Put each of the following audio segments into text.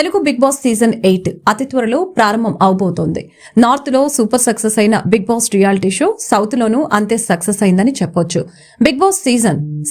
Telugu big Boss season 8 అతి త్వరలో ప్రారంభం అవబోతోంది. నార్త్ లో సూపర్ సక్సెస్ అయిన Bigg Boss reality show south లోనూ అంతే సక్సెస్ అయిందని చెప్పొచ్చు. బిగ్ బాస్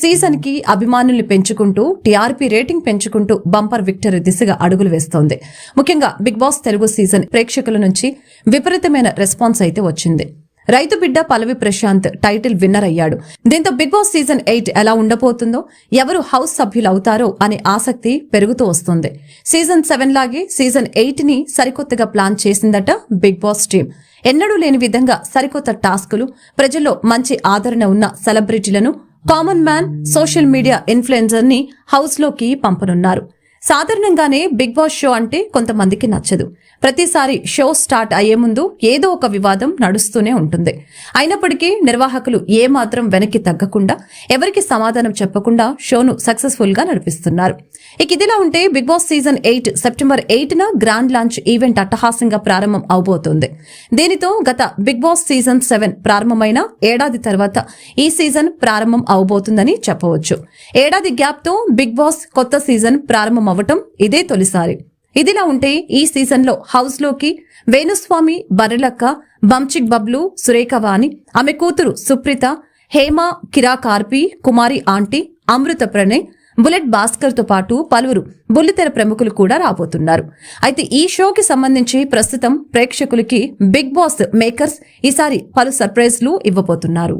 సీజన్ కి అభిమానుల్ని పెంచుకుంటూ టీఆర్పీ రేటింగ్ పెంచుకుంటూ బంపర్ విక్టరీ దిశగా అడుగులు వేస్తోంది. ముఖ్యంగా బిగ్ బాస్ తెలుగు సీజన్ ప్రేక్షకుల నుంచి విపరీతమైన రెస్పాన్స్ అయితే వచ్చింది. రైతు బిడ్డ పల్లవి ప్రశాంత్ టైటిల్ విన్నర్ అయ్యాడు. దీంతో బిగ్ బాస్ సీజన్ 8 ఎలా ఉండబోతుందో, ఎవరు హౌస్ సభ్యులవుతారో అనే ఆసక్తి పెరుగుతూ వస్తుంది. సీజన్ 7 లాగే సీజన్ 8 ని సరికొత్తగా ప్లాన్ చేసిందట బిగ్ బాస్ టీం. ఎన్నడూ లేని విధంగా సరికొత్త టాస్కులు, ప్రజల్లో మంచి ఆదరణ ఉన్న సెలబ్రిటీలను, common man, social media influencer ని హౌస్ లోకి పంపనున్నారు. సాధారణంగానే బిగ్ బాస్ షో అంటే కొంతమందికి నచ్చదు. ప్రతిసారి షో స్టార్ట్ అయ్యే ముందు ఏదో ఒక వివాదం నడుస్తూనే ఉంటుంది. అయినప్పటికీ నిర్వాహకులు ఏమాత్రం వెనక్కి తగ్గకుండా, ఎవరికి సమాధానం చెప్పకుండా షోను సక్సెస్ఫుల్ గా నడిపిస్తున్నారు. ఇక ఇదిలా ఉంటే బిగ్ బాస్ సీజన్ 8 సెప్టెంబర్ 8న గ్రాండ్ లాంచ్ ఈవెంట్ అట్టహాసంగా ప్రారంభం అవబోతోంది. దీనితో గత బిగ్ బాస్ సీజన్ 7 ప్రారంభమైన ఏడాది తర్వాత ఈ సీజన్ ప్రారంభం అవబోతుందని చెప్పవచ్చు. ఏడాది గ్యాప్ తో బిగ్ బాస్ కొత్త సీజన్ ప్రారంభం అవ్వటం ఇదే తొలిసారి. ఇదిలా ఉంటే ఈ సీజన్ లో హౌస్ లోకి వేణుస్వామి, బర్రెలక్క, బంచిక్ బబ్లు, సురేఖ వాణి, ఆమె కూతురు సుప్రీత, హేమ, కిరా కార్పి, కుమారి ఆంటీ, అమృత ప్రణయ్, బుల్లెట్ భాస్కర్ తో పాటు పలువురు బుల్లితెర ప్రముఖులు కూడా రాబోతున్నారు. అయితే ఈ షోకి సంబంధించి ప్రస్తుతం ప్రేక్షకులకి బిగ్ బాస్ మేకర్స్ ఈసారి పలు సర్ప్రైజ్లు ఇవ్వబోతున్నారు.